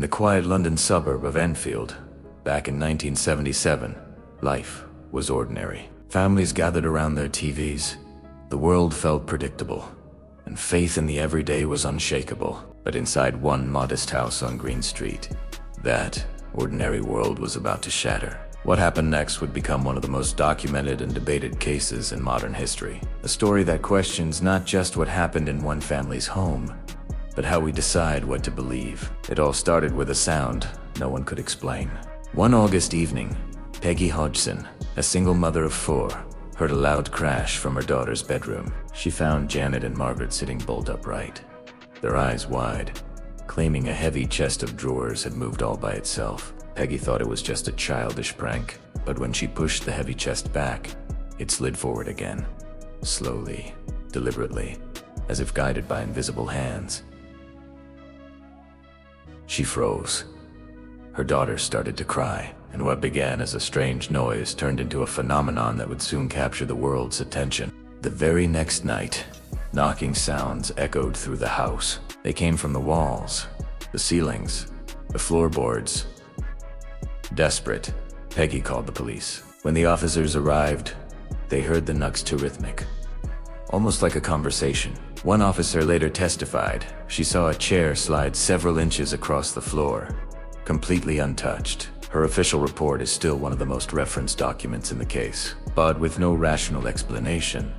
the quiet London suburb of Enfield, back in 1977, life was ordinary. Families gathered around their TVs. The world felt predictable, and faith in the everyday was unshakable. But inside one modest house on Green Street, that ordinary world was about to shatter. What happened next would become one of the most documented and debated cases in modern history. A story that questions not just what happened in one family's home, but how we decide what to believe. It all started with a sound no one could explain. One August evening, Peggy Hodgson, a single mother of 4, heard a loud crash from her daughter's bedroom. She found Janet and Margaret sitting bolt upright, their eyes wide, claiming a heavy chest of drawers had moved all by itself. Peggy thought it was just a childish prank, but when she pushed the heavy chest back, it slid forward again, slowly, deliberately, as if guided by invisible hands. She froze. Her daughter started to cry, and what began as a strange noise turned into a phenomenon that would soon capture the world's attention. The very next night, knocking sounds echoed through the house. They came from the walls, the ceilings, the floorboards. Desperate, Peggy called the police. When the officers arrived, they heard the knocks too rhythmic, almost like a conversation. One officer later testified she saw a chair slide several inches across the floor, completely untouched. Her official report is still one of the most referenced documents in the case. But with no rational explanation,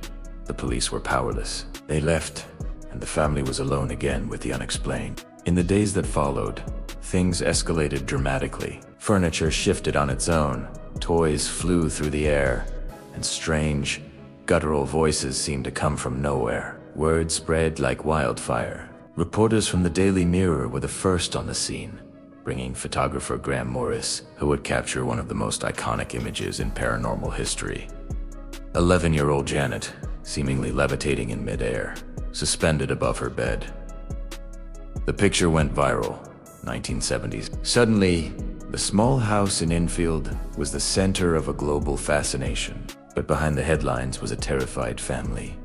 the police were powerless. They left, and the family was alone again with the unexplained. In the days that followed, things escalated dramatically. Furniture shifted on its own, toys flew through the air, and strange, guttural voices seemed to come from nowhere. Word spread like wildfire. Reporters from the Daily Mirror were the first on the scene, bringing photographer Graham Morris, who would capture one of the most iconic images in paranormal history. 11-year-old Janet, seemingly levitating in midair, suspended above her bed. The picture went viral, 1970s. Suddenly, the small house in Enfield was the center of a global fascination. But behind the headlines was a terrified family,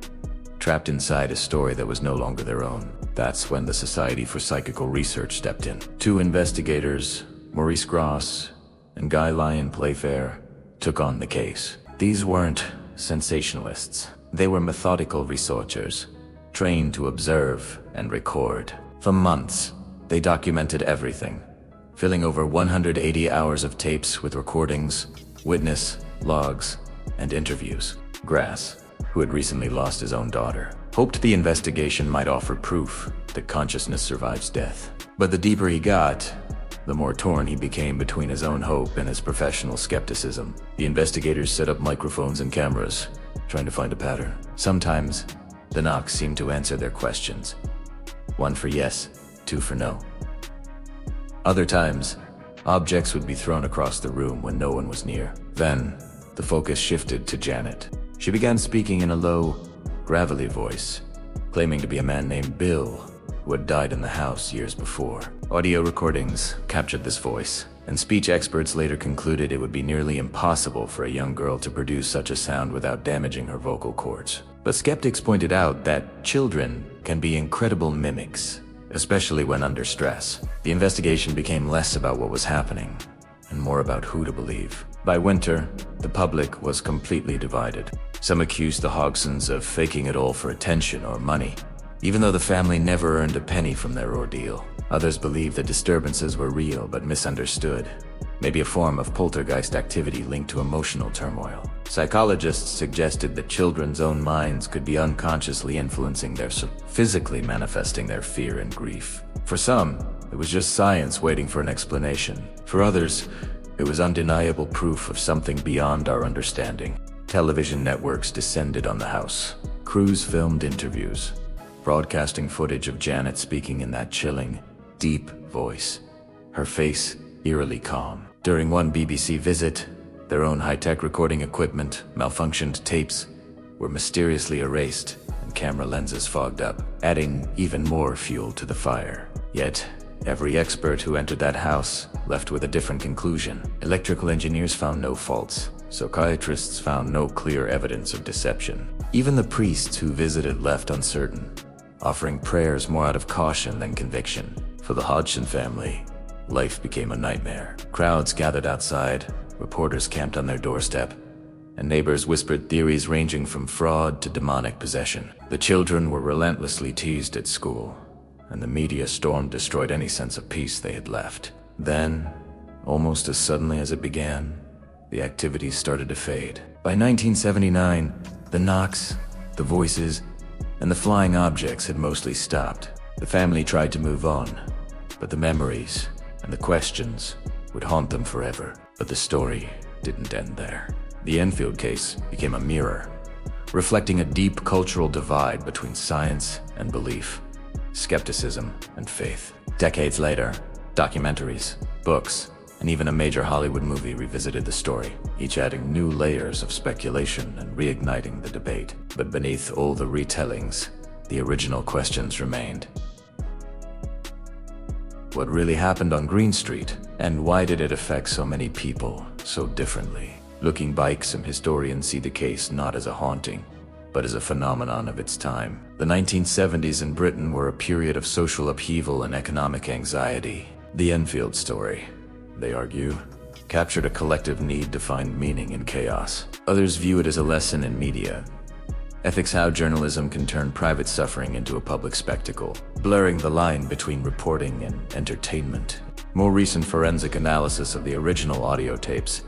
trapped inside a story that was no longer their own. That's when the Society for Psychical Research stepped in. 2 investigators, Maurice Gross and Guy Lyon Playfair, took on the case. These weren't sensationalists. They were methodical researchers, trained to observe and record. For months, they documented everything, filling over 180 hours of tapes with recordings, witness logs, and interviews. Grass, who had recently lost his own daughter, hoped the investigation might offer proof that consciousness survives death. But the deeper he got, the more torn he became between his own hope and his professional skepticism. The investigators set up microphones and cameras, trying to find a pattern. Sometimes, the knocks seemed to answer their questions. 1 for yes, 2 for no. Other times, objects would be thrown across the room when no one was near. Then, the focus shifted to Janet. She began speaking in a low, gravelly voice, claiming to be a man named Bill, who had died in the house years before. Audio recordings captured this voice, and speech experts later concluded it would be nearly impossible for a young girl to produce such a sound without damaging her vocal cords. But skeptics pointed out that children can be incredible mimics, especially when under stress. The investigation became less about what was happening, and more about who to believe. By winter, the public was completely divided. Some accused the Hodgsons of faking it all for attention or money, even though the family never earned a penny from their ordeal. Others believed the disturbances were real but misunderstood, maybe a form of poltergeist activity linked to emotional turmoil. Psychologists suggested that children's own minds could be unconsciously influencing physically manifesting their fear and grief. For some, it was just science waiting for an explanation. For others, it was undeniable proof of something beyond our understanding. Television networks descended on the house. Crews filmed interviews, broadcasting footage of Janet speaking in that chilling, deep voice, her face eerily calm. During one BBC visit, their own high-tech recording equipment, malfunctioned tapes, were mysteriously erased and camera lenses fogged up, adding even more fuel to the fire. Yet, every expert who entered that house left with a different conclusion. Electrical engineers found no faults. Psychiatrists found no clear evidence of deception. Even the priests who visited left uncertain, offering prayers more out of caution than conviction. For the Hodgson family, life became a nightmare. Crowds gathered outside, reporters camped on their doorstep, and neighbors whispered theories ranging from fraud to demonic possession. The children were relentlessly teased at school, and the media storm destroyed any sense of peace they had left. Then, almost as suddenly as it began, the activity started to fade. By 1979, the knocks, the voices, and the flying objects had mostly stopped. The family tried to move on, but the memories and the questions would haunt them forever. But the story didn't end there. The Enfield case became a mirror, reflecting a deep cultural divide between science and belief, skepticism and faith. Decades later, documentaries, books, and even a major Hollywood movie revisited the story, each adding new layers of speculation and reigniting the debate. But beneath all the retellings, the original questions remained. What really happened on Green Street, and why did it affect so many people so differently? Looking back, some historians see the case not as a haunting, but as a phenomenon of its time. The 1970s in Britain were a period of social upheaval and economic anxiety. The Enfield story, they argue, captured a collective need to find meaning in chaos. Others view it as a lesson in media ethics, how journalism can turn private suffering into a public spectacle, blurring the line between reporting and entertainment. More recent forensic analysis of the original audio tapes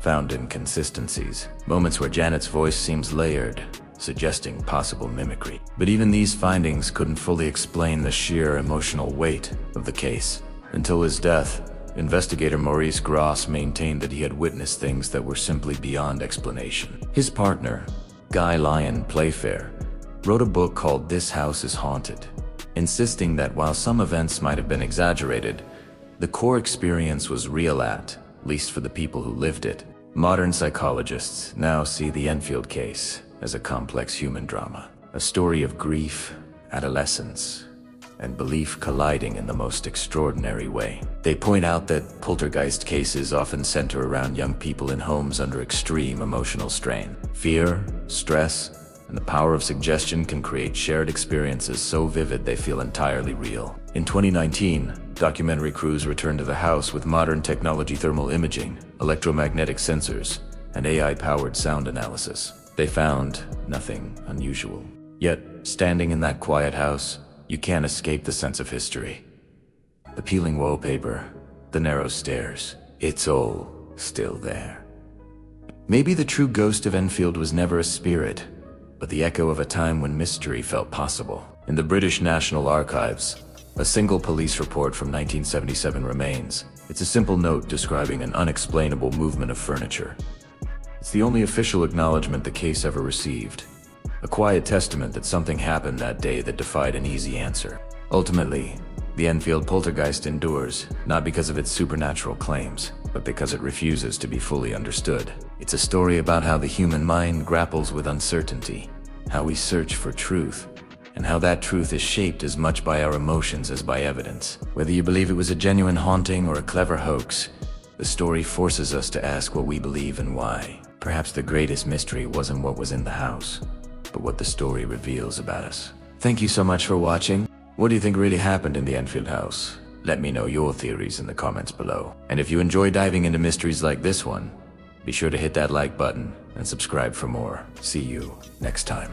found inconsistencies, moments where Janet's voice seems layered, suggesting possible mimicry. But even these findings couldn't fully explain the sheer emotional weight of the case. Until his death, investigator Maurice Gross maintained that he had witnessed things that were simply beyond explanation. His partner, Guy Lyon Playfair, wrote a book called This House is Haunted, insisting that while some events might have been exaggerated, the core experience was real, at least for the people who lived it. Modern psychologists now see the Enfield case as a complex human drama, a story of grief, adolescence, and belief colliding in the most extraordinary way. They point out that poltergeist cases often center around young people in homes under extreme emotional strain. Fear, stress, and the power of suggestion can create shared experiences so vivid they feel entirely real. In 2019, documentary crews returned to the house with modern technology, thermal imaging, electromagnetic sensors, and AI-powered sound analysis. They found nothing unusual. Yet, standing in that quiet house, you can't escape the sense of history. The peeling wallpaper, the narrow stairs, it's all still there. Maybe the true ghost of Enfield was never a spirit, but the echo of a time when mystery felt possible. In the British National Archives, a single police report from 1977 remains. It's a simple note describing an unexplainable movement of furniture. It's the only official acknowledgement the case ever received. A quiet testament that something happened that day that defied an easy answer. Ultimately, the Enfield Poltergeist endures, not because of its supernatural claims, but because it refuses to be fully understood. It's a story about how the human mind grapples with uncertainty, how we search for truth, and how that truth is shaped as much by our emotions as by evidence. Whether you believe it was a genuine haunting or a clever hoax, the story forces us to ask what we believe and why. Perhaps the greatest mystery wasn't what was in the house, but what the story reveals about us. Thank you so much for watching. What do you think really happened in the Enfield house? Let me know your theories in the comments below. And if you enjoy diving into mysteries like this one, be sure to hit that like button and subscribe for more. See you next time.